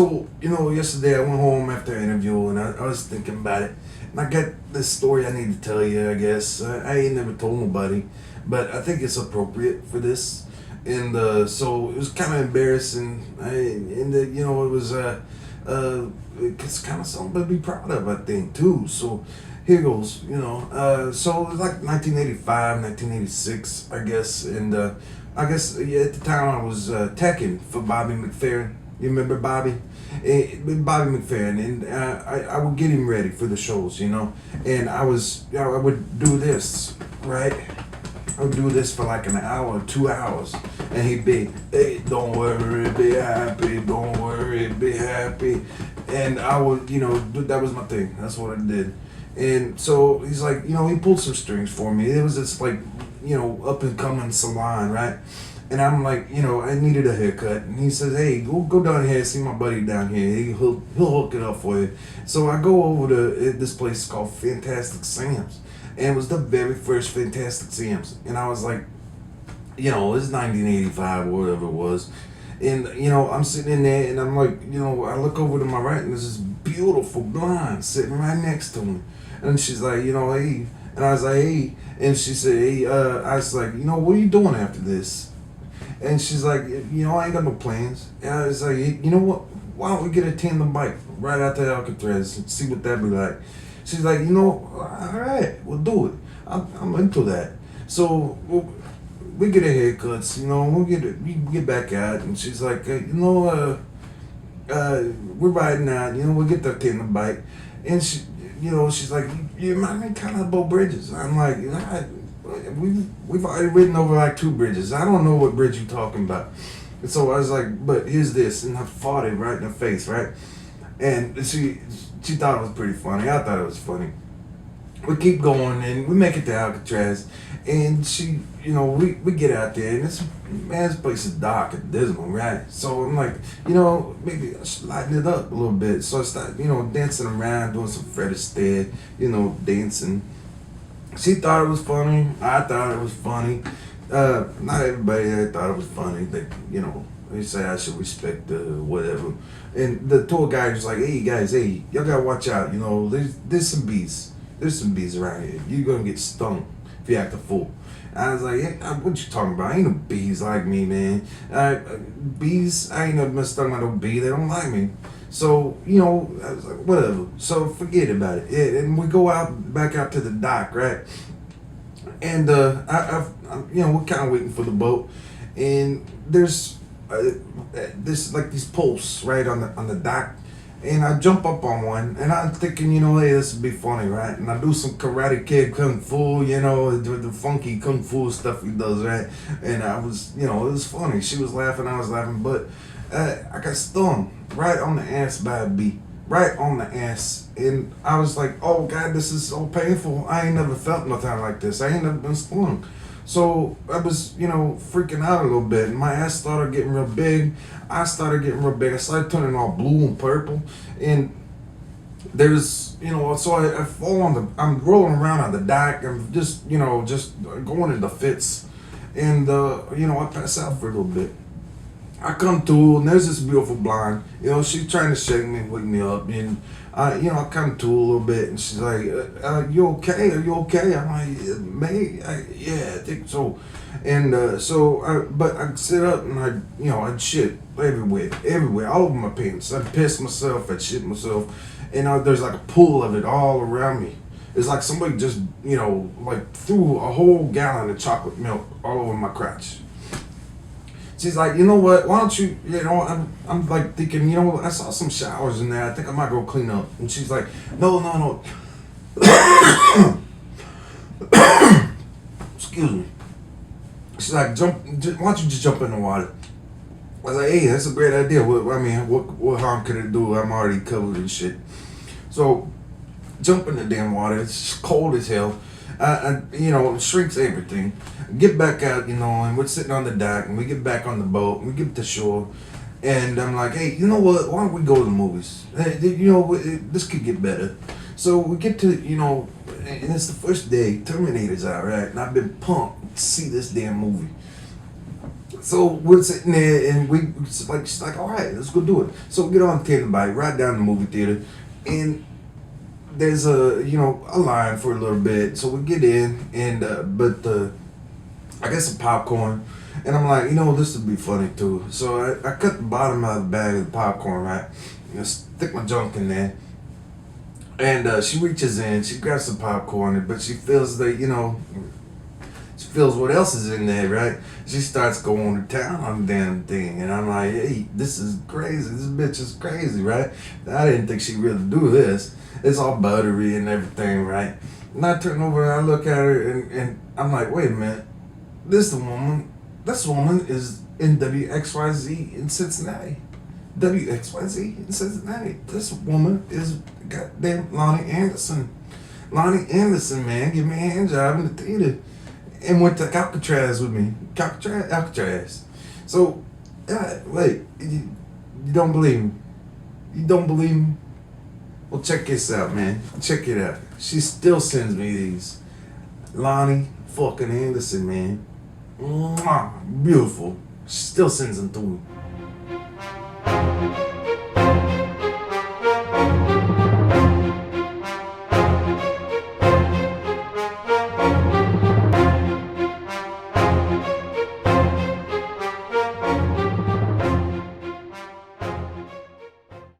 So, yesterday I went home after an interview and I was thinking about it. And I got this story I need to tell you, I guess. I ain't never told nobody, but I think it's appropriate for this. And so it was kind of embarrassing. It was it's kind of something to be proud of, I think, too. So here goes, so it was like 1985, 1986, I guess. And I guess at the time I was teching for Bobby McFerrin. You remember Bobby? Bobby McFerrin, and I would get him ready for the shows, and I would do this, right? I would do this for like an hour, 2 hours, and he'd be, hey, don't worry, be happy, don't worry, be happy, and I would, that was my thing. That's what I did, and so he's like, he pulled some strings for me. It was this like, up and coming salon, right? And I'm like, I needed a haircut. And he says, hey, go down here, see my buddy down here. He'll hook it up for you. So I go over to this place called Fantastic Sam's. And it was the very first Fantastic Sam's. And I was like, it's 1985 or whatever it was. And, I'm sitting in there and I'm like, I look over to my right and there's this beautiful blonde sitting right next to me. And she's like, hey. And I was like, hey. And she said, hey, I was like, what are you doing after this? And she's like, I ain't got no plans. And I was like, you know what? Why don't we get a tandem bike right out to Alcatraz and see what that be like? She's like, all right, we'll do it. I'm into that. So we get our haircuts, we get back out, and she's like, we're riding out, we'll get that tandem bike. And she, she's like, you remind me kind of about Bridges. I'm like, We've already ridden over like 2 bridges. I don't know what bridge you're talking about. And so I was like, but here's this. And I fought it right in the face, right? And she thought it was pretty funny. I thought it was funny. We keep going and we make it to Alcatraz. And she, we get out there and this place is dark and dismal, right? So I'm like, maybe I should lighten it up a little bit. So I start, dancing around, doing some Fred Astaire, dancing. She thought it was funny. I thought it was funny. Not everybody there thought it was funny. They say I should respect whatever. And the tour guide was like, hey guys, hey, y'all gotta watch out. There's some bees. There's some bees around here. You're gonna get stung if you act a fool. I was like, hey, what you talking about? Ain't no bees like me, man. Bees, I ain't never been stung by no bee. They don't like me. So, I was like, whatever. So forget about it. Yeah, and we go back out to the dock, right? And we're kind of waiting for the boat, and there's like these posts right on the dock, and I jump up on one, and I'm thinking, hey, this would be funny, right? And I do some Karate Kid kung fu, the funky kung fu stuff he does, right? And I was, it was funny. She was laughing, I was laughing, but I got stung right on the ass by a bee, right on the ass, and I was like, oh God, this is so painful. I ain't never felt nothing like this. I ain't never been stung. So I was, freaking out a little bit, and my ass started getting real big. I started getting real big. I started turning all blue and purple, and there's, so I fall I'm rolling around on the dock. I'm just, just going into fits, and I pass out for a little bit. I come to, and there's this beautiful blonde. She's trying to shake me, wake me up, and I come to a little bit, and she's like, "You okay? Are you okay?" I'm like, "Mate, yeah, I think so." And but I sit up and I'd shit everywhere, all over my pants. I'd piss myself, I'd shit myself, and there's like a pool of it all around me. It's like somebody just, like threw a whole gallon of chocolate milk all over my crotch. She's like, you know what, why don't you, I'm like thinking, I saw some showers in there. I think I might go clean up. And she's like, no. Excuse me. She's like, why don't you just jump in the water? I was like, hey, that's a great idea. What harm could it do? I'm already covered in shit. So, jump in the damn water. It's cold as hell. It shrinks everything. Get back out, and we're sitting on the dock, and we get back on the boat, and we get to shore, and I'm like, hey, you know what? Why don't we go to the movies? Hey, this could get better. So we get to, and it's the first day. Terminator's out, right? And I've been pumped to see this damn movie. So we're sitting there and she's like, all right, let's go do it. So we get on the table bike, right down the movie theater, and there's a line for a little bit. So we get in, and I get some popcorn, and I'm like, this would be funny too. So I cut the bottom of the bag of the popcorn, right? Stick my junk in there, and she reaches in, she grabs some popcorn, but she feels she feels what else is in there, right? She starts going to town on the damn thing, and I'm like, hey, this is crazy. This bitch is crazy, right? I didn't think she'd really do this. It's all buttery and everything, right? And I turn over and I look at her, and I'm like, wait a minute. This woman is in WXYZ in Cincinnati. WXYZ in Cincinnati. This woman is goddamn Loni Anderson. Loni Anderson, man, give me a hand job in the theater. And went to Alcatraz with me. Alcatraz. So, wait, you don't believe me? You don't believe me? Well, check this out, man. Check it out. She still sends me these. Loni Fuckin Anderson, man. Mwah, beautiful. She still sends them to me.